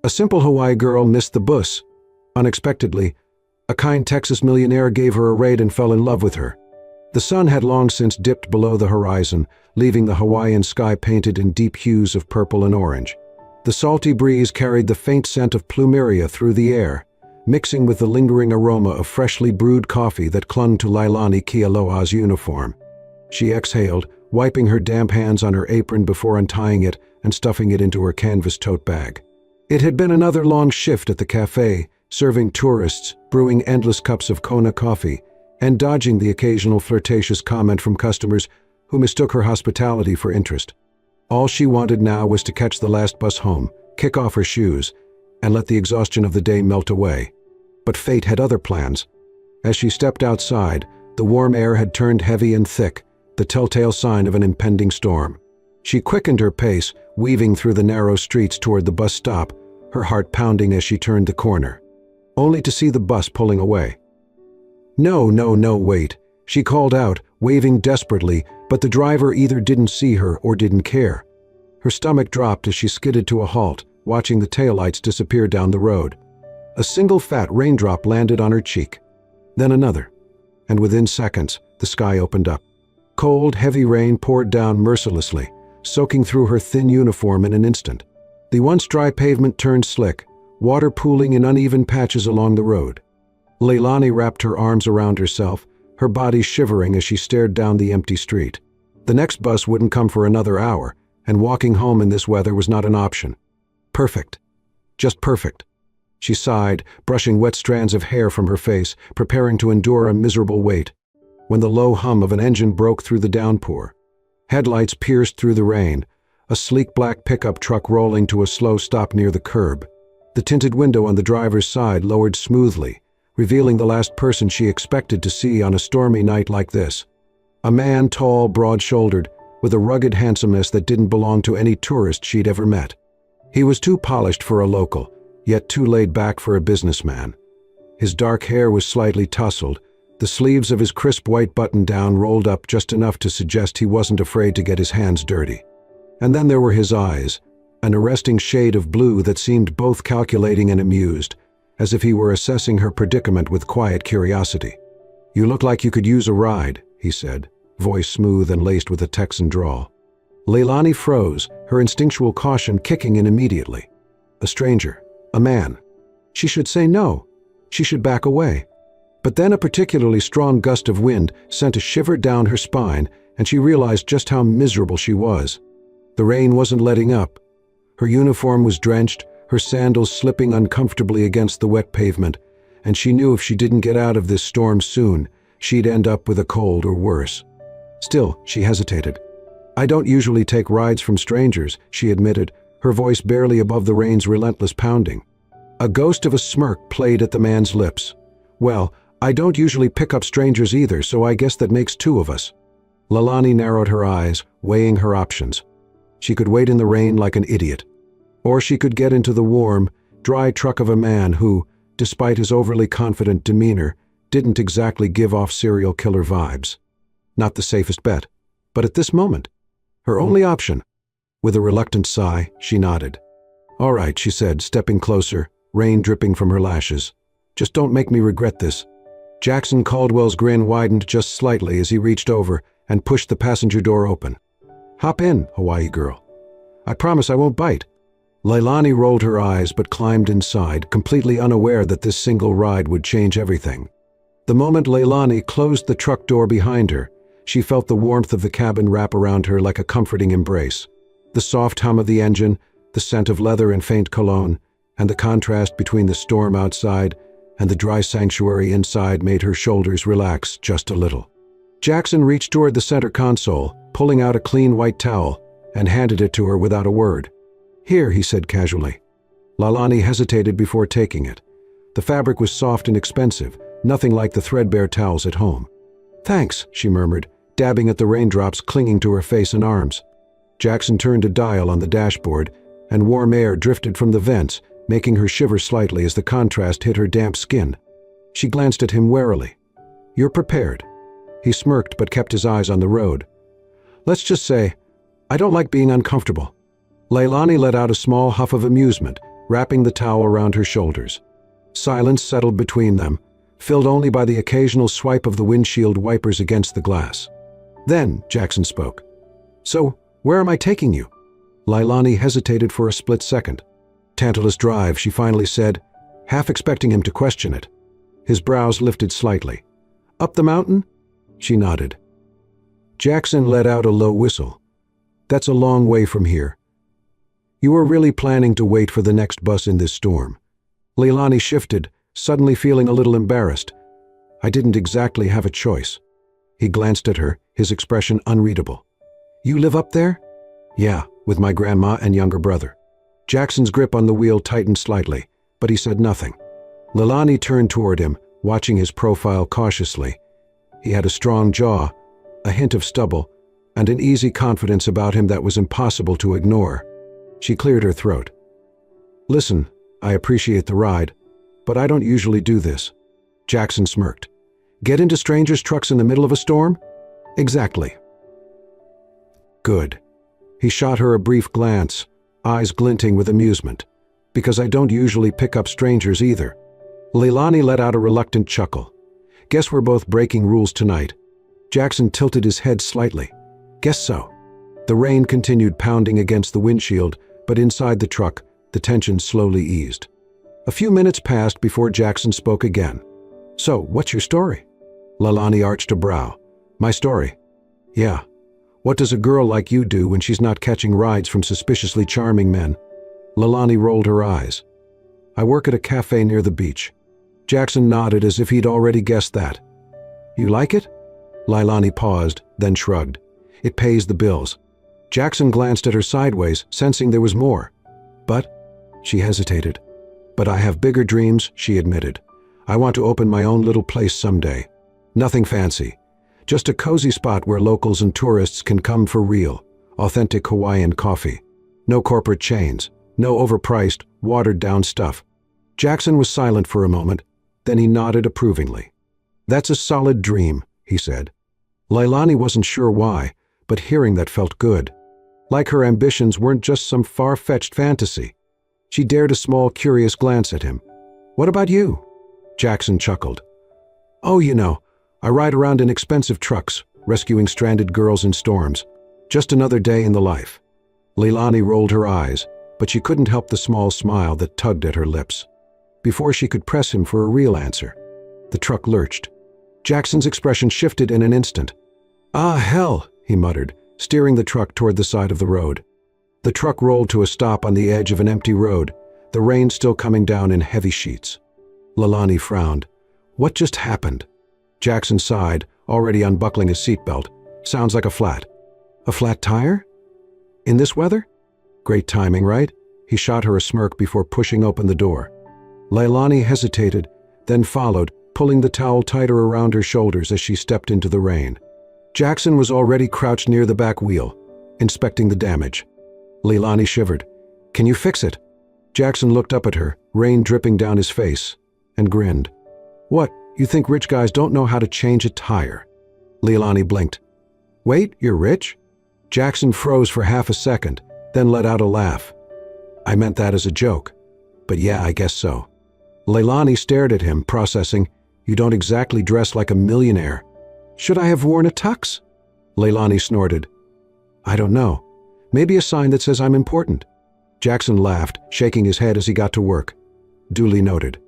A simple Hawaii girl missed the bus. Unexpectedly, a kind Texas millionaire gave her a ride and fell in love with her. The sun had long since dipped below the horizon, leaving the Hawaiian sky painted in deep hues of purple and orange. The salty breeze carried the faint scent of plumeria through the air, mixing with the lingering aroma of freshly brewed coffee that clung to Leilani Kealoha's uniform. She exhaled, wiping her damp hands on her apron before untying it and stuffing it into her canvas tote bag. It had been another long shift at the cafe, serving tourists, brewing endless cups of Kona coffee, and dodging the occasional flirtatious comment from customers who mistook her hospitality for interest. All she wanted now was to catch the last bus home, kick off her shoes, and let the exhaustion of the day melt away. But fate had other plans. As she stepped outside, the warm air had turned heavy and thick, the telltale sign of an impending storm. She quickened her pace, weaving through the narrow streets toward the bus stop, her heart pounding as she turned the corner, only to see the bus pulling away. "No, no, no, wait," she called out, waving desperately, but the driver either didn't see her or didn't care. Her stomach dropped as she skidded to a halt, watching the taillights disappear down the road. A single fat raindrop landed on her cheek, then another, and within seconds, the sky opened up. Cold, heavy rain poured down mercilessly, soaking through her thin uniform in an instant. The once dry pavement turned slick, water pooling in uneven patches along the road. Leilani wrapped her arms around herself, her body shivering as she stared down the empty street. The next bus wouldn't come for another hour, and walking home in this weather was not an option. Perfect. Just perfect. She sighed, brushing wet strands of hair from her face, preparing to endure a miserable wait, when the low hum of an engine broke through the downpour. Headlights pierced through the rain, a sleek black pickup truck rolling to a slow stop near the curb. The tinted window on the driver's side lowered smoothly, revealing the last person she expected to see on a stormy night like this. A man, tall, broad-shouldered, with a rugged handsomeness that didn't belong to any tourist she'd ever met. He was too polished for a local, yet too laid back for a businessman. His dark hair was slightly tousled, the sleeves of his crisp white button-down rolled up just enough to suggest he wasn't afraid to get his hands dirty. And then there were his eyes, an arresting shade of blue that seemed both calculating and amused, as if he were assessing her predicament with quiet curiosity. "You look like you could use a ride," he said, voice smooth and laced with a Texan drawl. Leilani froze, her instinctual caution kicking in immediately. A stranger, a man. She should say no. She should back away. But then a particularly strong gust of wind sent a shiver down her spine, and she realized just how miserable she was. The rain wasn't letting up. Her uniform was drenched, her sandals slipping uncomfortably against the wet pavement, and she knew if she didn't get out of this storm soon, she'd end up with a cold or worse. Still, she hesitated. "I don't usually take rides from strangers," she admitted, her voice barely above the rain's relentless pounding. A ghost of a smirk played at the man's lips. "Well, I don't usually pick up strangers either, so I guess that makes two of us." Leilani narrowed her eyes, weighing her options. She could wait in the rain like an idiot. Or she could get into the warm, dry truck of a man who, despite his overly confident demeanor, didn't exactly give off serial killer vibes. Not the safest bet, but at this moment, her only option. With a reluctant sigh, she nodded. "All right," she said, stepping closer, rain dripping from her lashes. "Just don't make me regret this." Jackson Caldwell's grin widened just slightly as he reached over and pushed the passenger door open. "Hop in, Hawaii girl. I promise I won't bite." Leilani rolled her eyes but climbed inside, completely unaware that this single ride would change everything. The moment Leilani closed the truck door behind her, she felt the warmth of the cabin wrap around her like a comforting embrace. The soft hum of the engine, the scent of leather and faint cologne, and the contrast between the storm outside and the dry sanctuary inside made her shoulders relax just a little. Jackson reached toward the center console, pulling out a clean white towel, and handed it to her without a word. "Here," he said casually. Leilani hesitated before taking it. The fabric was soft and expensive, nothing like the threadbare towels at home. "Thanks," she murmured, dabbing at the raindrops clinging to her face and arms. Jackson turned a dial on the dashboard, and warm air drifted from the vents, making her shiver slightly as the contrast hit her damp skin. She glanced at him warily. "You're prepared." He smirked but kept his eyes on the road. "Let's just say, I don't like being uncomfortable." Leilani let out a small huff of amusement, wrapping the towel around her shoulders. Silence settled between them, filled only by the occasional swipe of the windshield wipers against the glass. Then Jackson spoke. "So, where am I taking you?" Leilani hesitated for a split second. "Tantalus Drive," she finally said, half expecting him to question it. His brows lifted slightly. "Up the mountain?" She nodded. Jackson let out a low whistle. "That's a long way from here." "You were really planning to wait for the next bus in this storm?" Leilani shifted, suddenly feeling a little embarrassed. "I didn't exactly have a choice." He glanced at her, his expression unreadable. "You live up there?" "Yeah, with my grandma and younger brother." Jackson's grip on the wheel tightened slightly, but he said nothing. Leilani turned toward him, watching his profile cautiously. He had a strong jaw, a hint of stubble, and an easy confidence about him that was impossible to ignore. She cleared her throat. "Listen, I appreciate the ride, but I don't usually do this." Jackson smirked. "Get into strangers' trucks in the middle of a storm?" "Exactly." "Good." He shot her a brief glance, eyes glinting with amusement. "Because I don't usually pick up strangers either." Leilani let out a reluctant chuckle. "Guess we're both breaking rules tonight." Jackson tilted his head slightly. "Guess so." The rain continued pounding against the windshield, but inside the truck, the tension slowly eased. A few minutes passed before Jackson spoke again. "So, what's your story?" Leilani arched a brow. "My story?" "Yeah. What does a girl like you do when she's not catching rides from suspiciously charming men?" Leilani rolled her eyes. "I work at a cafe near the beach." Jackson nodded as if he'd already guessed that. "You like it?" Leilani paused, then shrugged. "It pays the bills." Jackson glanced at her sideways, sensing there was more. "But," she hesitated. "But I have bigger dreams," she admitted. "I want to open my own little place someday. Nothing fancy. Just a cozy spot where locals and tourists can come for real, authentic Hawaiian coffee. No corporate chains. No overpriced, watered-down stuff." Jackson was silent for a moment, then he nodded approvingly. "That's a solid dream," he said. Leilani wasn't sure why, but hearing that felt good. Like her ambitions weren't just some far-fetched fantasy. She dared a small, curious glance at him. "What about you?" Jackson chuckled. "Oh, I ride around in expensive trucks, rescuing stranded girls in storms. Just another day in the life." Leilani rolled her eyes, but she couldn't help the small smile that tugged at her lips. Before she could press him for a real answer, the truck lurched. Jackson's expression shifted in an instant. "Ah, hell," he muttered, steering the truck toward the side of the road. The truck rolled to a stop on the edge of an empty road, the rain still coming down in heavy sheets. Leilani frowned. "What just happened?" Jackson sighed, already unbuckling his seatbelt. "Sounds like a flat." "A flat tire? In this weather?" "Great timing, right?" He shot her a smirk before pushing open the door. Leilani hesitated, then followed, pulling the towel tighter around her shoulders as she stepped into the rain. Jackson was already crouched near the back wheel, inspecting the damage. Leilani shivered. "Can you fix it?" Jackson looked up at her, rain dripping down his face, and grinned. "What, you think rich guys don't know how to change a tire?" Leilani blinked. "Wait, you're rich?" Jackson froze for half a second, then let out a laugh. "I meant that as a joke. But yeah, I guess so." Leilani stared at him, processing, "You don't exactly dress like a millionaire." "Should I have worn a tux?" Leilani snorted. "I don't know. Maybe a sign that says I'm important." Jackson laughed, shaking his head as he got to work. Duly noted.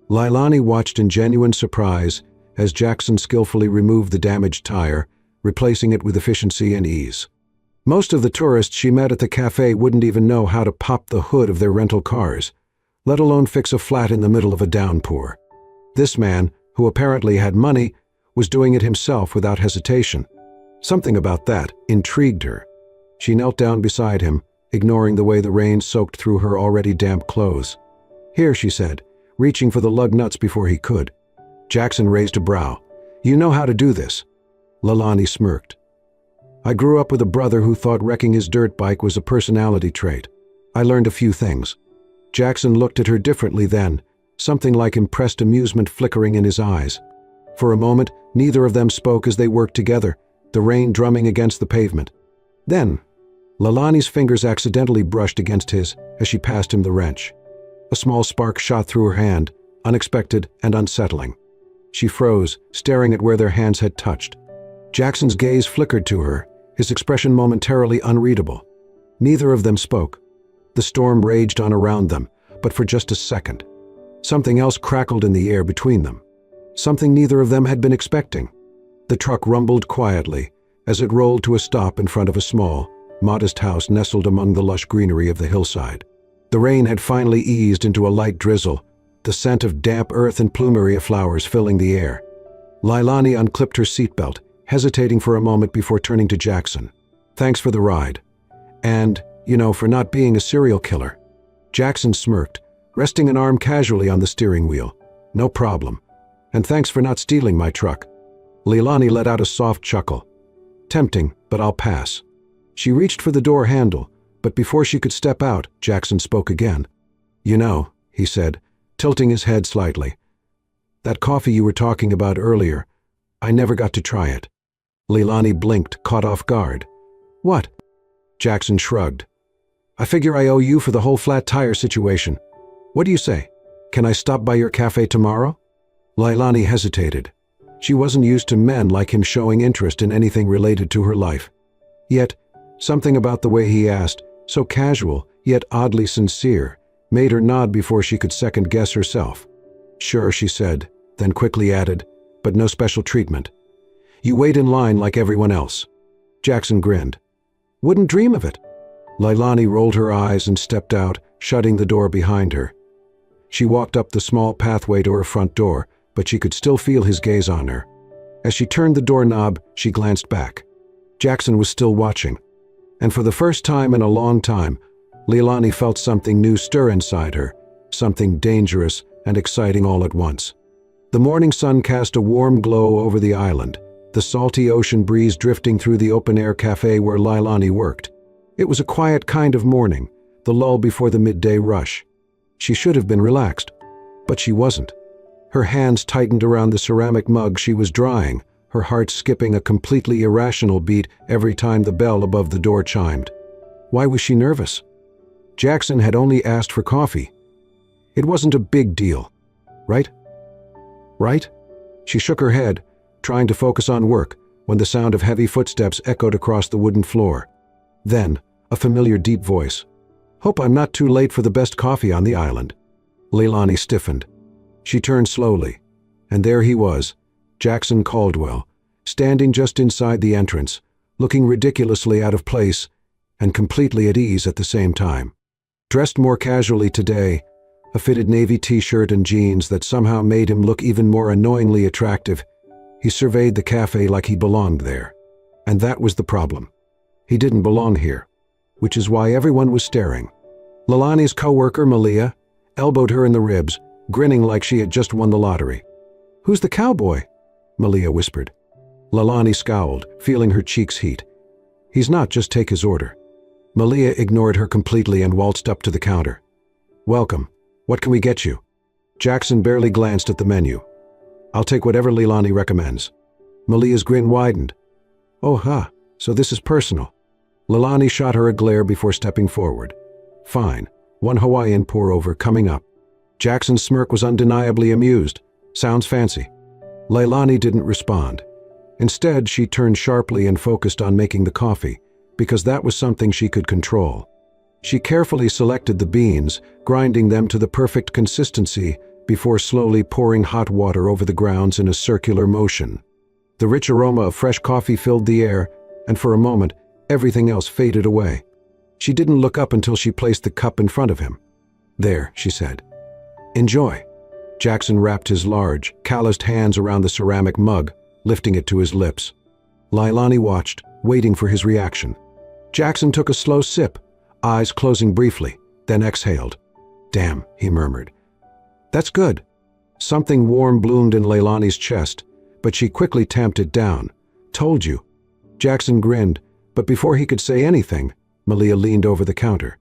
Leilani watched in genuine surprise as Jackson skillfully removed the damaged tire, replacing it with efficiency and ease. Most of the tourists she met at the cafe wouldn't even know how to pop the hood of their rental cars, let alone fix a flat in the middle of a downpour. This man, who apparently had money, was doing it himself without hesitation. Something about that intrigued her. She knelt down beside him, ignoring the way the rain soaked through her already damp clothes. "Here," she said, reaching for the lug nuts before he could. Jackson raised a brow. "You know how to do this." Leilani smirked. "I grew up with a brother who thought wrecking his dirt bike was a personality trait. I learned a few things." Jackson looked at her differently then, something like impressed amusement flickering in his eyes. For a moment, neither of them spoke as they worked together, the rain drumming against the pavement. Then, Leilani's fingers accidentally brushed against his as she passed him the wrench. A small spark shot through her hand, unexpected and unsettling. She froze, staring at where their hands had touched. Jackson's gaze flickered to her, his expression momentarily unreadable. Neither of them spoke. The storm raged on around them, but for just a second. Something else crackled in the air between them. Something neither of them had been expecting. The truck rumbled quietly as it rolled to a stop in front of a small, modest house nestled among the lush greenery of the hillside. The rain had finally eased into a light drizzle, the scent of damp earth and plumeria flowers filling the air. Leilani unclipped her seatbelt, hesitating for a moment before turning to Jackson. "Thanks for the ride. And, for not being a serial killer." Jackson smirked, resting an arm casually on the steering wheel. "No problem. And thanks for not stealing my truck." Leilani let out a soft chuckle. "Tempting, but I'll pass." She reached for the door handle, but before she could step out, Jackson spoke again. He said, tilting his head slightly. "That coffee you were talking about earlier, I never got to try it." Leilani blinked, caught off guard. "What?" Jackson shrugged. "I figure I owe you for the whole flat tire situation. What do you say? Can I stop by your cafe tomorrow?" Leilani hesitated. She wasn't used to men like him showing interest in anything related to her life. Yet, something about the way he asked, so casual yet oddly sincere, made her nod before she could second-guess herself. "Sure," she said, then quickly added, "but no special treatment. You wait in line like everyone else." Jackson grinned. "Wouldn't dream of it." Leilani rolled her eyes and stepped out, shutting the door behind her. She walked up the small pathway to her front door, but she could still feel his gaze on her. As she turned the doorknob, she glanced back. Jackson was still watching. And for the first time in a long time, Leilani felt something new stir inside her, something dangerous and exciting all at once. The morning sun cast a warm glow over the island, the salty ocean breeze drifting through the open-air cafe where Leilani worked. It was a quiet kind of morning, the lull before the midday rush. She should have been relaxed, but she wasn't. Her hands tightened around the ceramic mug she was drying, her heart skipping a completely irrational beat every time the bell above the door chimed. Why was she nervous? Jackson had only asked for coffee. It wasn't a big deal, right? Right? She shook her head, trying to focus on work, when the sound of heavy footsteps echoed across the wooden floor. Then, a familiar deep voice. "Hope I'm not too late for the best coffee on the island." Leilani stiffened. She turned slowly, and there he was, Jackson Caldwell, standing just inside the entrance, looking ridiculously out of place and completely at ease at the same time. Dressed more casually today, a fitted navy t-shirt and jeans that somehow made him look even more annoyingly attractive, he surveyed the cafe like he belonged there. And that was the problem. He didn't belong here, which is why everyone was staring. Leilani's co-worker, Malia, elbowed her in the ribs, grinning like she had just won the lottery. "Who's the cowboy?" Malia whispered. Leilani scowled, feeling her cheeks heat. "He's not, just take his order." Malia ignored her completely and waltzed up to the counter. "Welcome. What can we get you?" Jackson barely glanced at the menu. "I'll take whatever Leilani recommends." Malia's grin widened. "Oh, so this is personal." Leilani shot her a glare before stepping forward. "Fine. One Hawaiian pour-over coming up." Jackson's smirk was undeniably amused. "Sounds fancy." Leilani didn't respond. Instead, she turned sharply and focused on making the coffee, because that was something she could control. She carefully selected the beans, grinding them to the perfect consistency before slowly pouring hot water over the grounds in a circular motion. The rich aroma of fresh coffee filled the air, and for a moment, everything else faded away. She didn't look up until she placed the cup in front of him. "There," she said. "Enjoy." Jackson wrapped his large, calloused hands around the ceramic mug, lifting it to his lips. Leilani watched, waiting for his reaction. Jackson took a slow sip, eyes closing briefly, then exhaled. "Damn," he murmured. "That's good." Something warm bloomed in Leilani's chest, but she quickly tamped it down. "Told you." Jackson grinned, but before he could say anything, Malia leaned over the counter.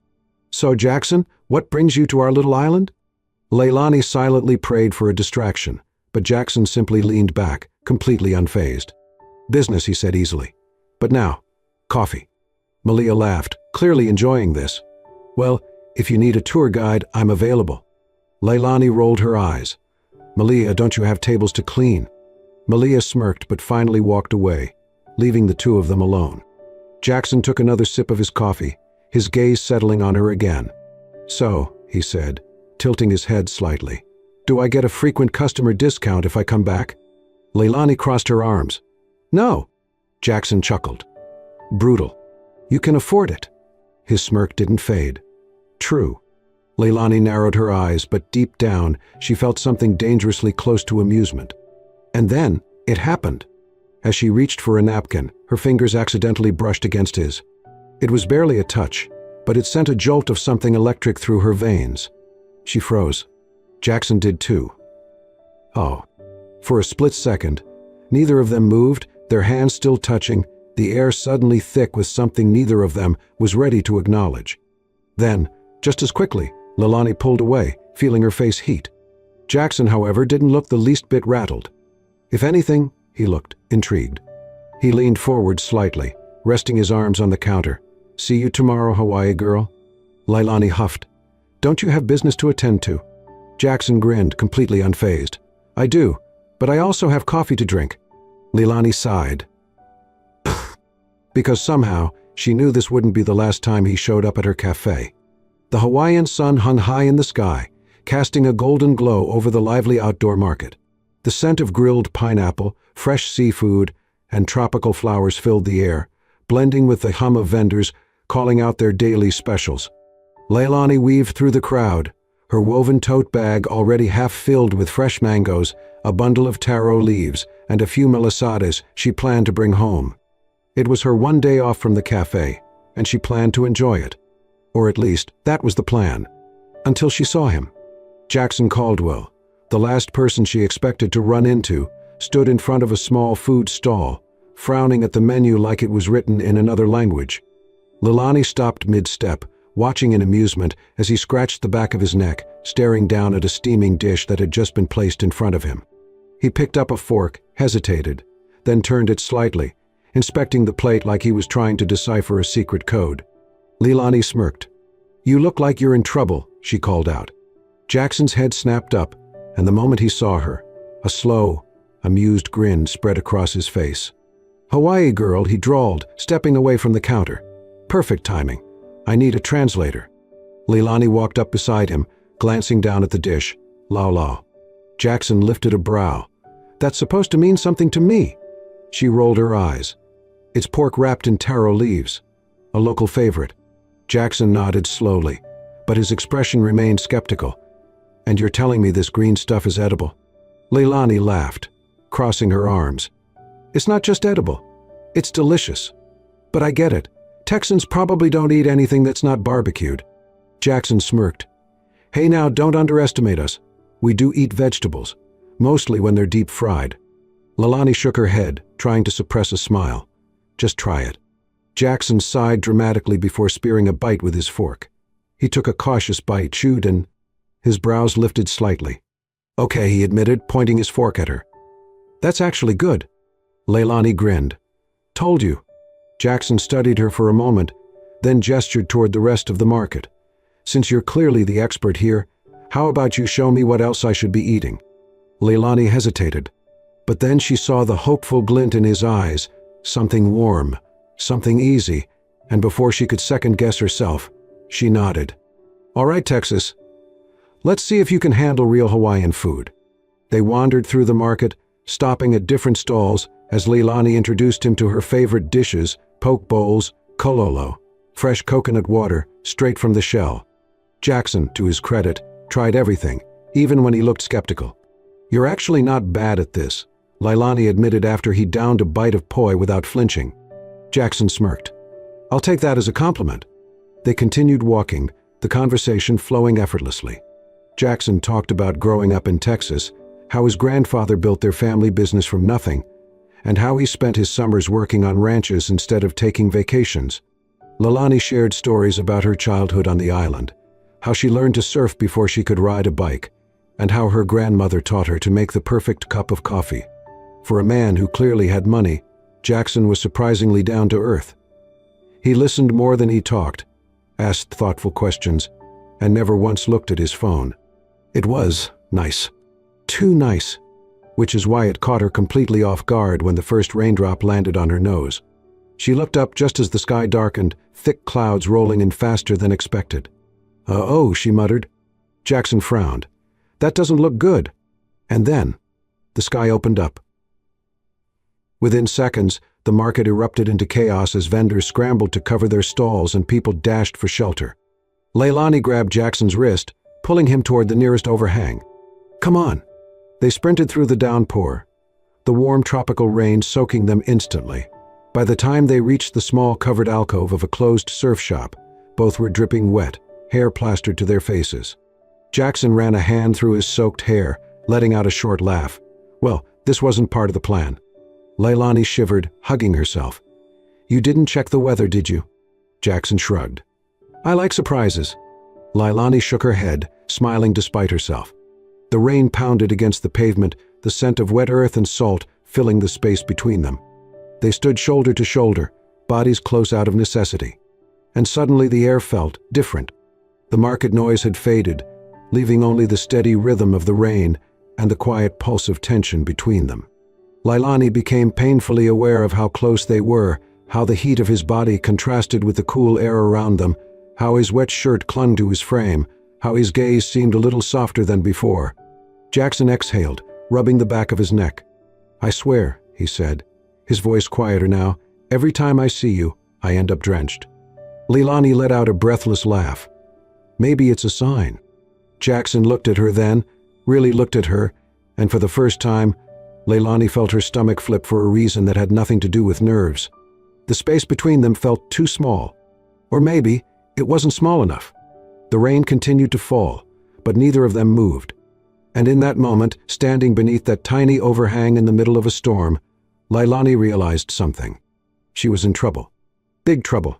"So, Jackson, what brings you to our little island?" Leilani silently prayed for a distraction, but Jackson simply leaned back, completely unfazed. "Business," he said easily. "But now, coffee." Malia laughed, clearly enjoying this. "Well, if you need a tour guide, I'm available." Leilani rolled her eyes. "Malia, don't you have tables to clean?" Malia smirked but finally walked away, leaving the two of them alone. Jackson took another sip of his coffee, his gaze settling on her again. "So," he said, tilting his head slightly, "do I get a frequent customer discount if I come back?" Leilani crossed her arms. "No." Jackson chuckled. "Brutal. You can afford it." His smirk didn't fade. "True." Leilani narrowed her eyes, but deep down she felt something dangerously close to amusement. And then it happened. As she reached for a napkin, her fingers accidentally brushed against his. It was barely a touch, but it sent a jolt of something electric through her veins. She froze. Jackson did too. Oh. For a split second, neither of them moved, their hands still touching, the air suddenly thick with something neither of them was ready to acknowledge. Then, just as quickly, Leilani pulled away, feeling her face heat. Jackson, however, didn't look the least bit rattled. If anything, he looked intrigued. He leaned forward slightly, resting his arms on the counter. "See you tomorrow, Hawaii girl." Leilani huffed. "Don't you have business to attend to?" Jackson grinned, completely unfazed. "I do, but I also have coffee to drink." Leilani sighed. Because somehow, she knew this wouldn't be the last time he showed up at her cafe. The Hawaiian sun hung high in the sky, casting a golden glow over the lively outdoor market. The scent of grilled pineapple, fresh seafood, and tropical flowers filled the air, blending with the hum of vendors calling out their daily specials. Leilani weaved through the crowd, her woven tote bag already half filled with fresh mangoes, a bundle of taro leaves, and a few melisades she planned to bring home. It was her one day off from the cafe, and she planned to enjoy it. Or at least, that was the plan. Until she saw him. Jackson Caldwell, the last person she expected to run into, stood in front of a small food stall, frowning at the menu like it was written in another language. Leilani stopped mid-step, watching in amusement as he scratched the back of his neck, staring down at a steaming dish that had just been placed in front of him. He picked up a fork, hesitated, then turned it slightly, inspecting the plate like he was trying to decipher a secret code. Leilani smirked. "You look like you're in trouble," she called out. Jackson's head snapped up, and the moment he saw her, a slow, amused grin spread across his face. "Hawaii girl," he drawled, stepping away from the counter. "Perfect timing. I need a translator." Leilani walked up beside him, glancing down at the dish. "Lao lao." Jackson lifted a brow. "That's supposed to mean something to me." She rolled her eyes. "It's pork wrapped in taro leaves. A local favorite." Jackson nodded slowly, but his expression remained skeptical. "And you're telling me this green stuff is edible?" Leilani laughed, crossing her arms. "It's not just edible. It's delicious. But I get it. Texans probably don't eat anything that's not barbecued." Jackson smirked. "Hey now, don't underestimate us. We do eat vegetables, mostly when they're deep fried." Leilani shook her head, trying to suppress a smile. "Just try it." Jackson sighed dramatically before spearing a bite with his fork. He took a cautious bite, chewed, and his brows lifted slightly. "Okay," he admitted, pointing his fork at her. "That's actually good." Leilani grinned. "Told you." Jackson studied her for a moment, then gestured toward the rest of the market. "Since you're clearly the expert here, how about you show me what else I should be eating?" Leilani hesitated, but then she saw the hopeful glint in his eyes, something warm, something easy, and before she could second-guess herself, she nodded. "All right, Texas. Let's see if you can handle real Hawaiian food." They wandered through the market, stopping at different stalls as Leilani introduced him to her favorite dishes, poke bowls, kololo, fresh coconut water, straight from the shell. Jackson, to his credit, tried everything, even when he looked skeptical. "You're actually not bad at this," Leilani admitted after he downed a bite of poi without flinching. Jackson smirked. "I'll take that as a compliment." They continued walking, the conversation flowing effortlessly. Jackson talked about growing up in Texas, how his grandfather built their family business from nothing, and how he spent his summers working on ranches instead of taking vacations. Leilani shared stories about her childhood on the island, how she learned to surf before she could ride a bike, and how her grandmother taught her to make the perfect cup of coffee. For a man who clearly had money, Jackson was surprisingly down to earth. He listened more than he talked, asked thoughtful questions, and never once looked at his phone. It was nice. Too nice. Which is why it caught her completely off guard when the first raindrop landed on her nose. She looked up just as the sky darkened, thick clouds rolling in faster than expected. "Oh," she muttered. Jackson frowned. "That doesn't look good." And then, the sky opened up. Within seconds, the market erupted into chaos as vendors scrambled to cover their stalls and people dashed for shelter. Leilani grabbed Jackson's wrist, pulling him toward the nearest overhang. "Come on." They sprinted through the downpour, the warm tropical rain soaking them instantly. By the time they reached the small covered alcove of a closed surf shop, both were dripping wet, hair plastered to their faces. Jackson ran a hand through his soaked hair, letting out a short laugh. Well, this wasn't part of the plan. Leilani shivered, hugging herself. "You didn't check the weather, did you?" Jackson shrugged. "I like surprises." Leilani shook her head, smiling despite herself. The rain pounded against the pavement, the scent of wet earth and salt filling the space between them. They stood shoulder to shoulder, bodies close out of necessity. And suddenly the air felt different. The market noise had faded, leaving only the steady rhythm of the rain and the quiet pulse of tension between them. Leilani became painfully aware of how close they were, how the heat of his body contrasted with the cool air around them, how his wet shirt clung to his frame, how his gaze seemed a little softer than before. Jackson exhaled, rubbing the back of his neck. "I swear," he said, his voice quieter now, "every time I see you, I end up drenched." Leilani let out a breathless laugh. "Maybe it's a sign." Jackson looked at her then, really looked at her, and for the first time, Leilani felt her stomach flip for a reason that had nothing to do with nerves. The space between them felt too small. Or maybe it wasn't small enough. The rain continued to fall, but neither of them moved. And in that moment, standing beneath that tiny overhang in the middle of a storm, Leilani realized something. She was in trouble. Big trouble.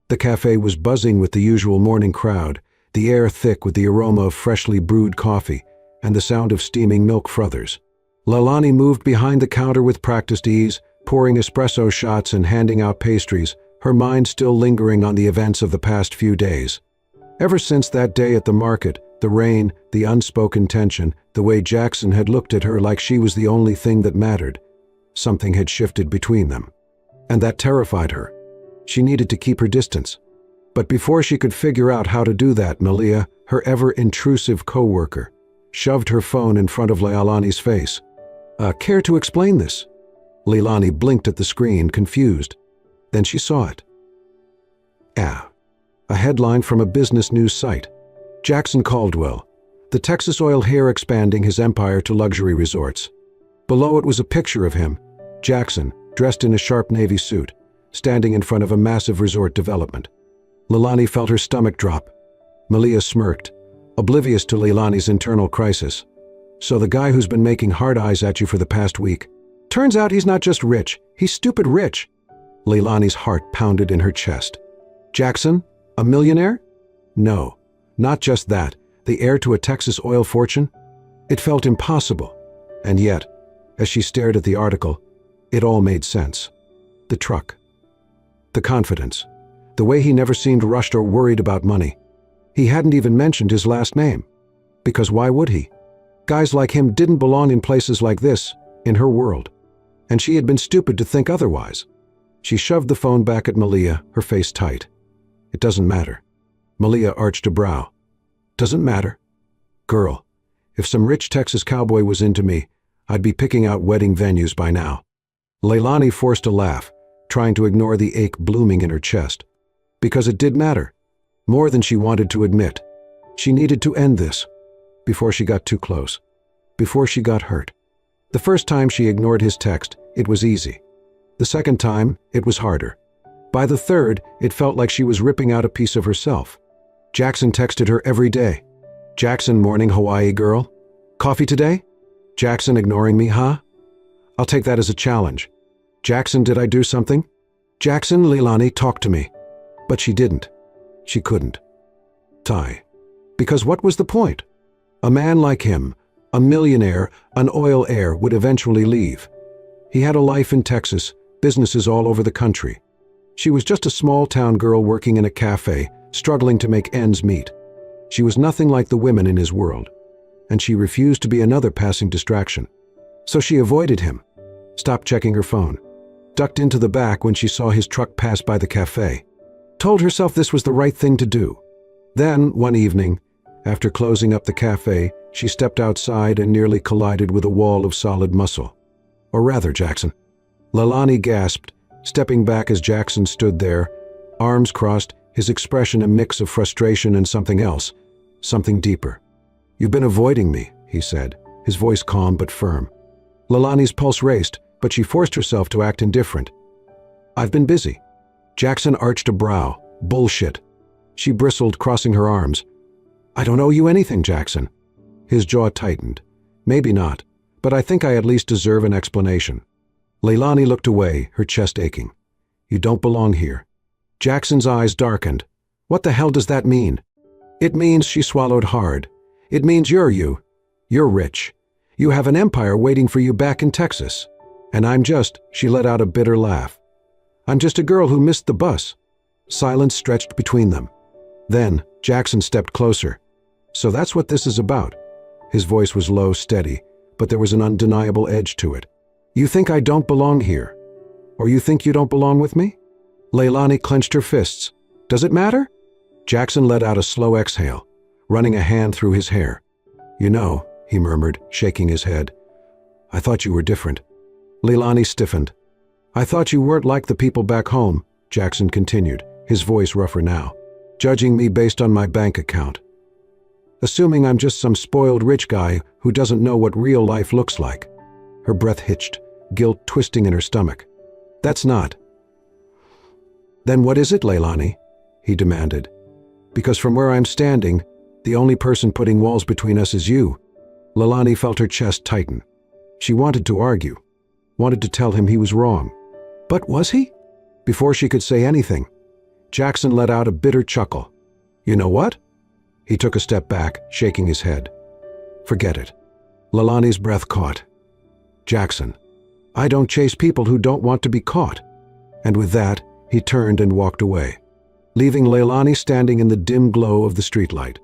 The cafe was buzzing with the usual morning crowd, the air thick with the aroma of freshly brewed coffee and the sound of steaming milk frothers. Leilani moved behind the counter with practiced ease, pouring espresso shots and handing out pastries, her mind still lingering on the events of the past few days. Ever since that day at the market, the rain, the unspoken tension, the way Jackson had looked at her like she was the only thing that mattered, something had shifted between them. And that terrified her. She needed to keep her distance. But before she could figure out how to do that, Malia, her ever-intrusive co-worker, shoved her phone in front of Leilani's face. Care to explain this?" Leilani blinked at the screen, confused. Then she saw it. A headline from a business news site. Jackson Caldwell, the Texas oil heir expanding his empire to luxury resorts. Below it was a picture of him, Jackson, dressed in a sharp navy suit, standing in front of a massive resort development. Leilani felt her stomach drop. Malia smirked, oblivious to Leilani's internal crisis. "So the guy who's been making hard eyes at you for the past week. Turns out he's not just rich, he's stupid rich." Leilani's heart pounded in her chest. "Jackson? A millionaire?" "No, not just that. The heir to a Texas oil fortune?" It felt impossible. And yet, as she stared at the article, it all made sense. The truck. The confidence. The way he never seemed rushed or worried about money. He hadn't even mentioned his last name. Because why would he? Guys like him didn't belong in places like this, in her world. And she had been stupid to think otherwise. She shoved the phone back at Malia, her face tight. "It doesn't matter." Malia arched a brow. "Doesn't matter? Girl, if some rich Texas cowboy was into me, I'd be picking out wedding venues by now." Leilani forced a laugh, trying to ignore the ache blooming in her chest. Because it did matter. More than she wanted to admit. She needed to end this. Before she got too close. Before she got hurt. The first time she ignored his text, it was easy. The second time, it was harder. By the third, it felt like she was ripping out a piece of herself. Jackson texted her every day. "Jackson, morning Hawaii girl? Coffee today? Jackson ignoring me, huh? I'll take that as a challenge. Jackson, did I do something? Jackson, Leilani, talk to me." But she didn't. She couldn't. Because what was the point? A man like him, a millionaire, an oil heir, would eventually leave. He had a life in Texas, businesses all over the country. She was just a small-town girl working in a cafe, struggling to make ends meet. She was nothing like the women in his world. and she refused to be another passing distraction. So she avoided him, stopped checking her phone, ducked into the back when she saw his truck pass by the cafe, told herself this was the right thing to do. Then, one evening, after closing up the cafe, she stepped outside and nearly collided with a wall of solid muscle. Or rather, Jackson. Leilani gasped, stepping back as Jackson stood there, arms crossed, his expression a mix of frustration and something else, something deeper. "You've been avoiding me," he said, his voice calm but firm. Leilani's pulse raced, but she forced herself to act indifferent. "I've been busy." Jackson arched a brow. "Bullshit." She bristled, crossing her arms. "I don't owe you anything, Jackson." His jaw tightened. "Maybe not, but I think I at least deserve an explanation." Leilani looked away, her chest aching. "You don't belong here." Jackson's eyes darkened. "What the hell does that mean?" "It means," she swallowed hard, "it means you're you. You're rich. You have an empire waiting for you back in Texas. And I'm just," she let out a bitter laugh. "I'm just a girl who missed the bus." Silence stretched between them. Then, Jackson stepped closer. "So that's what this is about." His voice was low, steady, but there was an undeniable edge to it. "You think I don't belong here? Or you think you don't belong with me?" Leilani clenched her fists. "Does it matter?" Jackson let out a slow exhale, running a hand through his hair. "You know," he murmured, shaking his head, "I thought you were different." Leilani stiffened. "I thought you weren't like the people back home," Jackson continued, his voice rougher now, "judging me based on my bank account. Assuming I'm just some spoiled rich guy who doesn't know what real life looks like." Her breath hitched, guilt twisting in her stomach. "That's not." "Then what is it, Leilani?" he demanded. "Because from where I'm standing, the only person putting walls between us is you." Leilani felt her chest tighten. She wanted to argue, wanted to tell him he was wrong. But was he? Before she could say anything, Jackson let out a bitter chuckle. "You know what?" He took a step back, shaking his head. "Forget it." Leilani's breath caught. "Jackson, I don't chase people who don't want to be caught." And with that, he turned and walked away, leaving Leilani standing in the dim glow of the streetlight,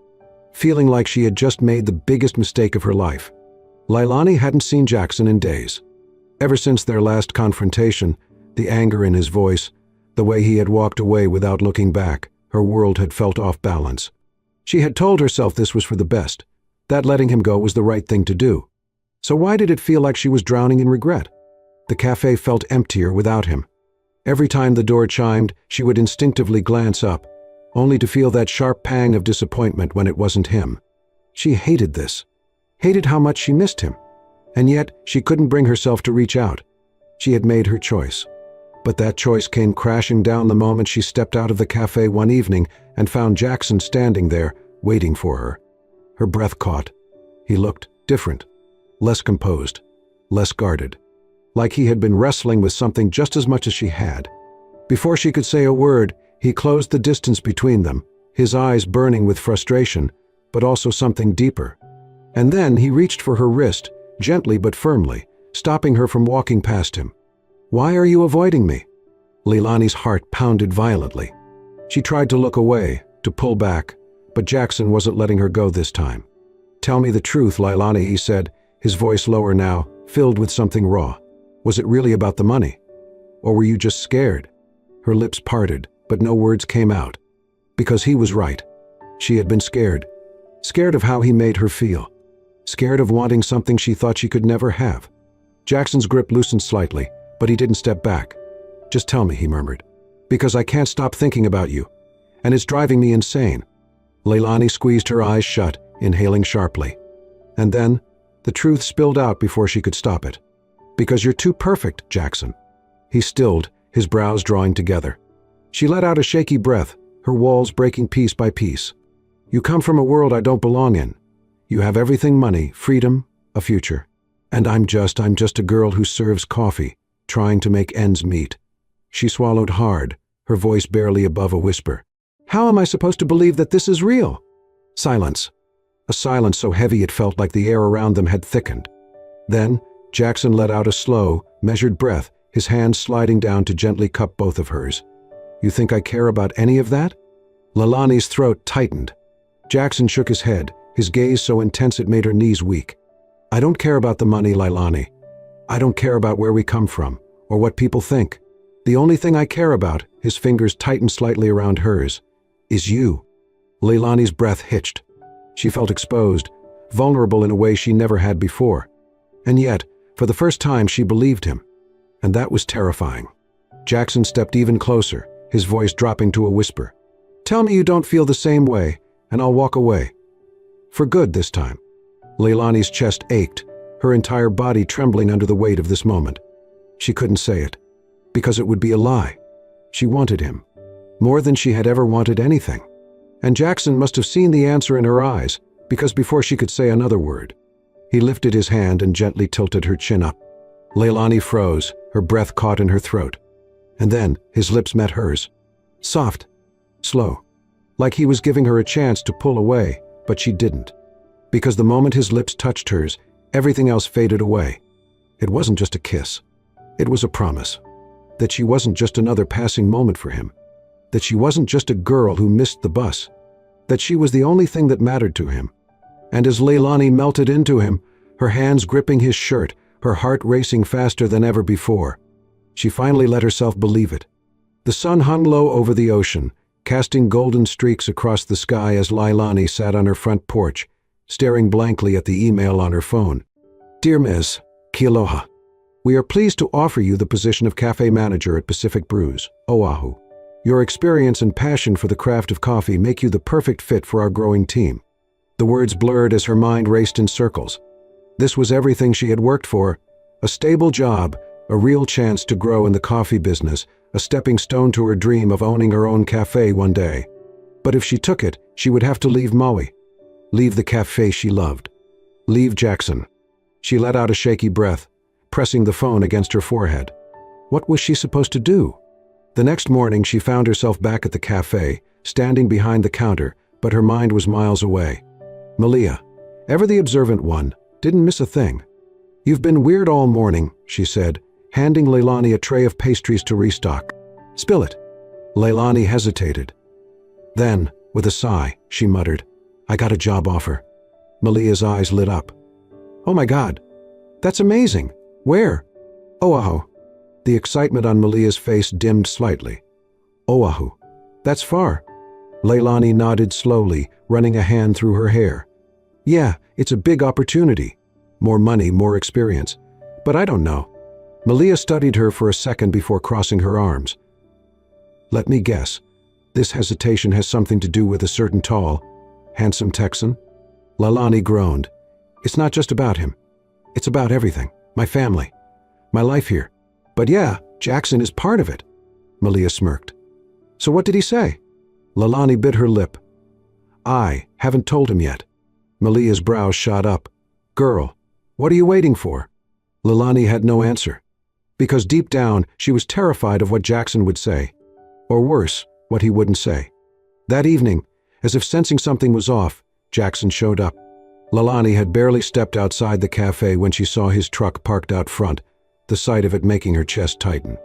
feeling like she had just made the biggest mistake of her life. Leilani hadn't seen Jackson in days. Ever since their last confrontation, the anger in his voice, the way he had walked away without looking back, her world had felt off balance. She had told herself this was for the best, that letting him go was the right thing to do. So why did it feel like she was drowning in regret? The cafe felt emptier without him. Every time the door chimed, she would instinctively glance up, only to feel that sharp pang of disappointment when it wasn't him. She hated this, hated how much she missed him, and yet she couldn't bring herself to reach out. She had made her choice. But that choice came crashing down the moment she stepped out of the cafe one evening and found Jackson standing there, waiting for her. Her breath caught. He looked different, less composed, less guarded, like he had been wrestling with something just as much as she had. Before she could say a word, he closed the distance between them, his eyes burning with frustration, but also something deeper. And then he reached for her wrist, gently but firmly, stopping her from walking past him. "Why are you avoiding me?" Leilani's heart pounded violently. She tried to look away, to pull back, but Jackson wasn't letting her go this time. "Tell me the truth, Leilani," he said, his voice lower now, filled with something raw. "Was it really about the money? Or were you just scared?" Her lips parted, but no words came out. Because he was right. She had been scared. Scared of how he made her feel. Scared of wanting something she thought she could never have. Jackson's grip loosened slightly, but he didn't step back. "Just tell me," he murmured. "Because I can't stop thinking about you, and it's driving me insane." Leilani squeezed her eyes shut, inhaling sharply. And then, the truth spilled out before she could stop it. "Because you're too perfect, Jackson." He stilled, his brows drawing together. She let out a shaky breath, her walls breaking piece by piece. "You come from a world I don't belong in. You have everything: money, freedom, a future. And I'm just a girl who serves coffee, trying to make ends meet." She swallowed hard, her voice barely above a whisper. "How am I supposed to believe that this is real?" Silence. A silence so heavy it felt like the air around them had thickened. Then, Jackson let out a slow, measured breath, his hand sliding down to gently cup both of hers. "You think I care about any of that?" Leilani's throat tightened. Jackson shook his head, his gaze so intense it made her knees weak. "I don't care about the money, Leilani. I don't care about where we come from, or what people think. The only thing I care about," his fingers tightened slightly around hers, "is you." Leilani's breath hitched. She felt exposed, vulnerable in a way she never had before. And yet, for the first time, she believed him. And that was terrifying. Jackson stepped even closer, his voice dropping to a whisper. "Tell me you don't feel the same way, and I'll walk away. For good this time." Leilani's chest ached, her entire body trembling under the weight of this moment. She couldn't say it, because it would be a lie. She wanted him, more than she had ever wanted anything. And Jackson must have seen the answer in her eyes, because before she could say another word, he lifted his hand and gently tilted her chin up. Leilani froze, her breath caught in her throat. And then his lips met hers. Soft, slow, like he was giving her a chance to pull away, but she didn't. Because the moment his lips touched hers, everything else faded away. It wasn't just a kiss. It was a promise. That she wasn't just another passing moment for him. That she wasn't just a girl who missed the bus. That she was the only thing that mattered to him. And as Leilani melted into him, her hands gripping his shirt, her heart racing faster than ever before, she finally let herself believe it. The sun hung low over the ocean, casting golden streaks across the sky as Leilani sat on her front porch, staring blankly at the email on her phone. "Dear Ms. Kialoha, we are pleased to offer you the position of cafe manager at Pacific Brews, Oahu. Your experience and passion for the craft of coffee make you the perfect fit for our growing team." The words blurred as her mind raced in circles. This was everything she had worked for: a stable job, a real chance to grow in the coffee business, a stepping stone to her dream of owning her own cafe one day. But if she took it, she would have to leave Maui. Leave the cafe she loved. Leave Jackson. She let out a shaky breath, pressing the phone against her forehead. What was she supposed to do? The next morning she found herself back at the cafe, standing behind the counter, but her mind was miles away. Malia, ever the observant one, didn't miss a thing. "You've been weird all morning," she said, handing Leilani a tray of pastries to restock. "Spill it." Leilani hesitated. Then, with a sigh, she muttered, "I got a job offer." Malia's eyes lit up. "Oh my God, that's amazing. Where?" "Oahu." The excitement on Malia's face dimmed slightly. "Oahu. That's far." Leilani nodded slowly, running a hand through her hair. "Yeah, it's a big opportunity. More money, more experience. But I don't know." Malia studied her for a second before crossing her arms. "Let me guess. This hesitation has something to do with a certain tall, handsome Texan?" Leilani groaned. "It's not just about him. It's about everything. My family. My life here. But yeah, Jackson is part of it." Malia smirked. "So what did he say?" Leilani bit her lip. "I haven't told him yet." Malia's brows shot up. "Girl, what are you waiting for?" Leilani had no answer. Because deep down, she was terrified of what Jackson would say. Or worse, what he wouldn't say. That evening, as if sensing something was off, Jackson showed up. Leilani had barely stepped outside the cafe when she saw his truck parked out front, the sight of it making her chest tighten.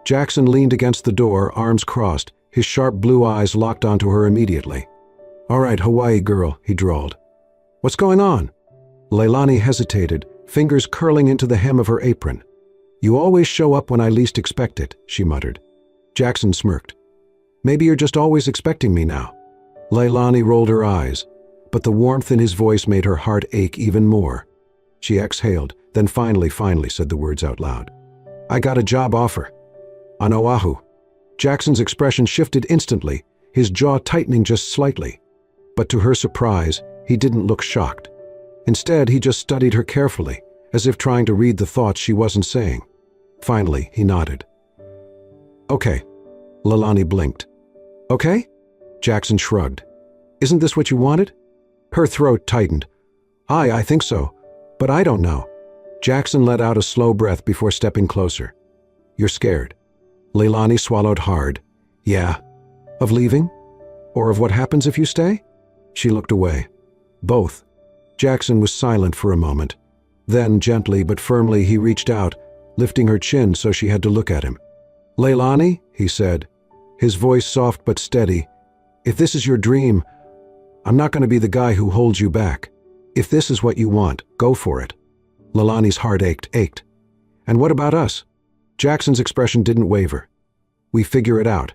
Jackson leaned against the door, arms crossed, his sharp blue eyes locked onto her immediately. "All right, Hawaii girl," he drawled. "What's going on?" Leilani hesitated, fingers curling into the hem of her apron. "You always show up when I least expect it," she muttered. Jackson smirked. "Maybe you're just always expecting me now." Leilani rolled her eyes, but the warmth in his voice made her heart ache even more. She exhaled, then finally said the words out loud. "I got a job offer. On Oahu." Jackson's expression shifted instantly, his jaw tightening just slightly. But to her surprise, he didn't look shocked. Instead, he just studied her carefully, as if trying to read the thoughts she wasn't saying. Finally, he nodded. "Okay." Leilani blinked. "Okay?" Jackson shrugged. "Isn't this what you wanted?" Her throat tightened. I think so, but I don't know." Jackson let out a slow breath before stepping closer. "You're scared." Leilani swallowed hard. "Yeah." "Of leaving? Or of what happens if you stay?" She looked away. "Both." Jackson was silent for a moment. Then, gently but firmly, he reached out, lifting her chin so she had to look at him. "Leilani," he said, his voice soft but steady, "if this is your dream, I'm not going to be the guy who holds you back. If this is what you want, go for it." Leilani's heart ached. "And what about us?" Jackson's expression didn't waver. "We figure it out."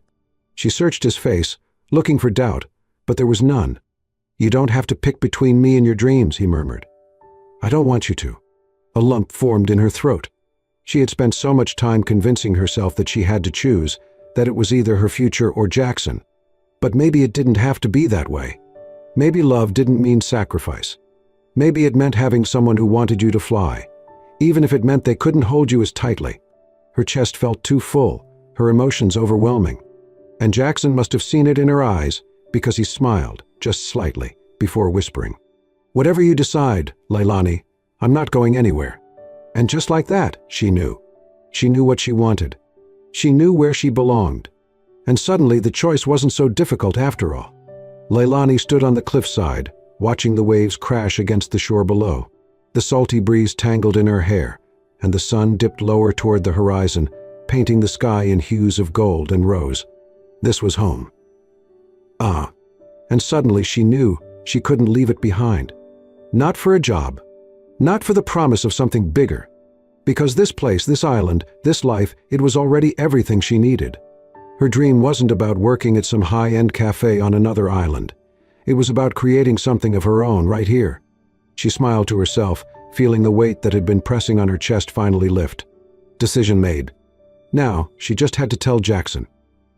She searched his face, looking for doubt, but there was none. "You don't have to pick between me and your dreams," he murmured. "I don't want you to." A lump formed in her throat. She had spent so much time convincing herself that she had to choose, that it was either her future or Jackson. But maybe it didn't have to be that way. Maybe love didn't mean sacrifice. Maybe it meant having someone who wanted you to fly, even if it meant they couldn't hold you as tightly. Her chest felt too full, her emotions overwhelming. And Jackson must have seen it in her eyes, because he smiled, just slightly, before whispering, "Whatever you decide, Leilani, I'm not going anywhere." And just like that, she knew. She knew what she wanted. She knew where she belonged. And suddenly the choice wasn't so difficult after all. Leilani stood on the cliffside, watching the waves crash against the shore below. The salty breeze tangled in her hair, and the sun dipped lower toward the horizon, painting the sky in hues of gold and rose. This was home. And suddenly she knew she couldn't leave it behind. Not for a job. Not for the promise of something bigger. Because this place, this island, this life, it was already everything she needed. Her dream wasn't about working at some high-end cafe on another island. It was about creating something of her own right here. She smiled to herself, feeling the weight that had been pressing on her chest finally lift. Decision made. Now, she just had to tell Jackson.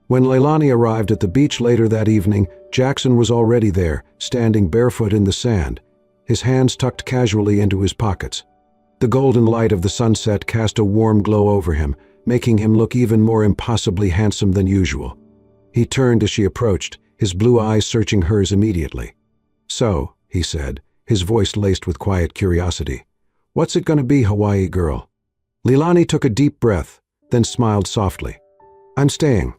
When Leilani arrived at the beach later that evening, Jackson was already there, standing barefoot in the sand, his hands tucked casually into his pockets. The golden light of the sunset cast a warm glow over him, making him look even more impossibly handsome than usual. He turned as she approached, his blue eyes searching hers immediately. "So," he said, his voice laced with quiet curiosity, "what's it going to be, Hawaii girl?" Leilani took a deep breath, then smiled softly. "I'm staying."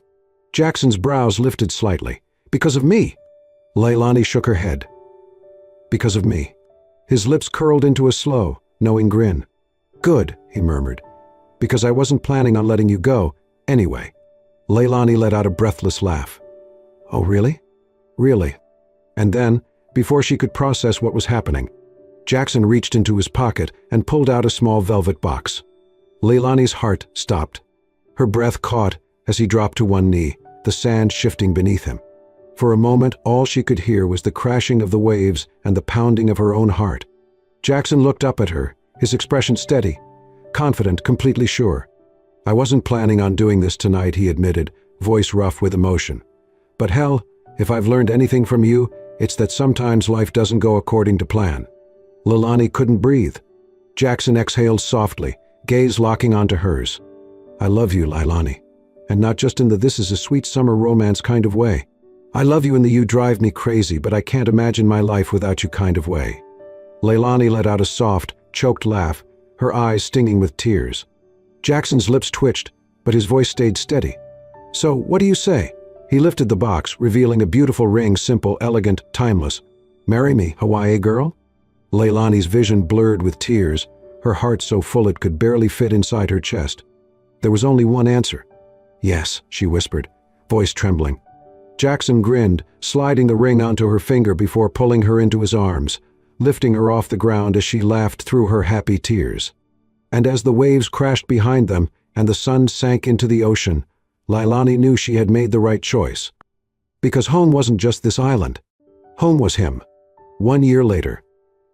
Jackson's brows lifted slightly. "Because of me?" Leilani shook her head. "Because of me." His lips curled into a slow, knowing grin. "Good," he murmured. "Because I wasn't planning on letting you go, anyway." Leilani let out a breathless laugh. "Oh, really? Really?" And then, before she could process what was happening, Jackson reached into his pocket and pulled out a small velvet box. Leilani's heart stopped. Her breath caught as he dropped to one knee, the sand shifting beneath him. For a moment, all she could hear was the crashing of the waves and the pounding of her own heart. Jackson looked up at her, his expression steady, confident, completely sure. "I wasn't planning on doing this tonight," he admitted, voice rough with emotion. "But hell, if I've learned anything from you, it's that sometimes life doesn't go according to plan." Leilani couldn't breathe. Jackson exhaled softly, gaze locking onto hers. "I love you, Leilani. And not just in the this is a sweet summer romance kind of way. I love you in the you drive me crazy, but I can't imagine my life without you kind of way." Leilani let out a soft, choked laugh, her eyes stinging with tears. Jackson's lips twitched, but his voice stayed steady. "So, what do you say?" He lifted the box, revealing a beautiful ring, simple, elegant, timeless. "Marry me, Hawaii girl?" Leilani's vision blurred with tears, her heart so full it could barely fit inside her chest. There was only one answer. "Yes," she whispered, voice trembling. Jackson grinned, sliding the ring onto her finger before pulling her into his arms, lifting her off the ground as she laughed through her happy tears. And as the waves crashed behind them and the sun sank into the ocean, Leilani knew she had made the right choice. Because home wasn't just this island. Home was him. 1 year later.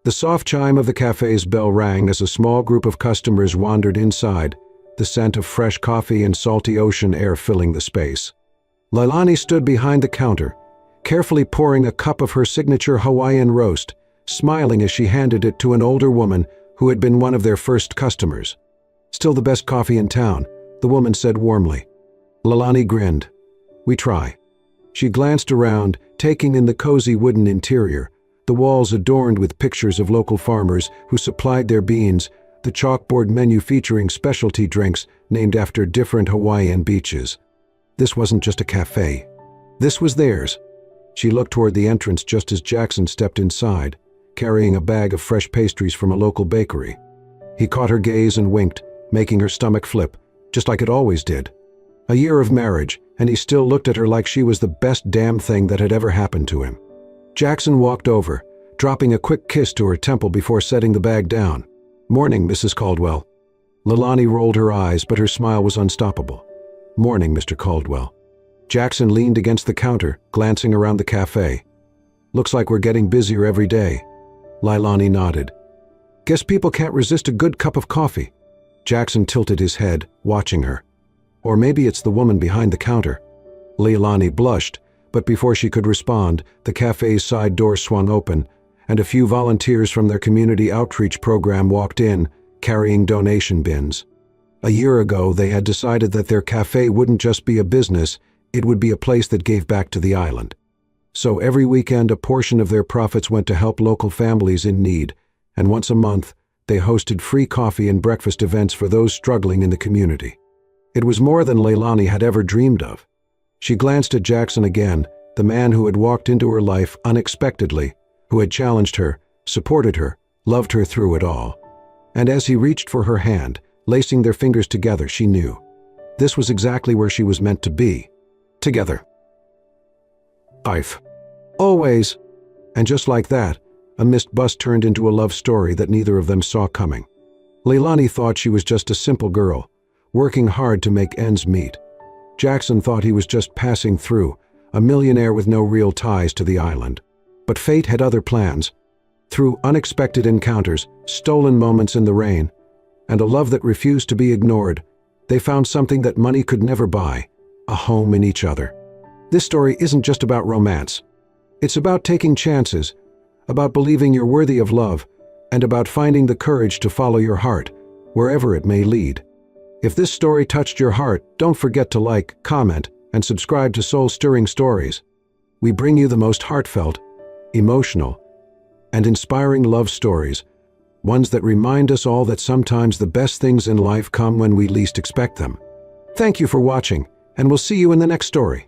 The soft chime of the cafe's bell rang as a small group of customers wandered inside, the scent of fresh coffee and salty ocean air filling the space. Leilani stood behind the counter, carefully pouring a cup of her signature Hawaiian roast, smiling as she handed it to an older woman who had been one of their first customers. "Still the best coffee in town," the woman said warmly. Leilani grinned. "We try." She glanced around, taking in the cozy wooden interior, the walls adorned with pictures of local farmers who supplied their beans, the chalkboard menu featuring specialty drinks named after different Hawaiian beaches. This wasn't just a cafe. This was theirs. She looked toward the entrance just as Jackson stepped inside, carrying a bag of fresh pastries from a local bakery. He caught her gaze and winked, making her stomach flip, just like it always did. A year of marriage, and he still looked at her like she was the best damn thing that had ever happened to him. Jackson walked over, dropping a quick kiss to her temple before setting the bag down. "Morning, Mrs. Caldwell." Leilani rolled her eyes, but her smile was unstoppable. "Morning, Mr. Caldwell." Jackson leaned against the counter, glancing around the cafe. "Looks like we're getting busier every day." Leilani nodded. "Guess people can't resist a good cup of coffee." Jackson tilted his head, watching her. "Or maybe it's the woman behind the counter." Leilani blushed, but before she could respond, the cafe's side door swung open, and a few volunteers from their community outreach program walked in, carrying donation bins. A year ago, they had decided that their cafe wouldn't just be a business, it would be a place that gave back to the island. So every weekend, a portion of their profits went to help local families in need, and once a month, they hosted free coffee and breakfast events for those struggling in the community. It was more than Leilani had ever dreamed of. She glanced at Jackson again, the man who had walked into her life unexpectedly, who had challenged her, supported her, loved her through it all. And as he reached for her hand, lacing their fingers together, she knew. This was exactly where she was meant to be. Together. Life. Always. And just like that, a missed bus turned into a love story that neither of them saw coming. Leilani thought she was just a simple girl, working hard to make ends meet. Jackson thought he was just passing through, a millionaire with no real ties to the island. But fate had other plans. Through unexpected encounters, stolen moments in the rain, and a love that refused to be ignored, they found something that money could never buy, a home in each other. This story isn't just about romance. It's about taking chances, about believing you're worthy of love, and about finding the courage to follow your heart, wherever it may lead. If this story touched your heart, don't forget to like, comment, and subscribe to Soul-Stirring Stories. We bring you the most heartfelt, emotional, and inspiring love stories, ones that remind us all that sometimes the best things in life come when we least expect them. Thank you for watching, and we'll see you in the next story.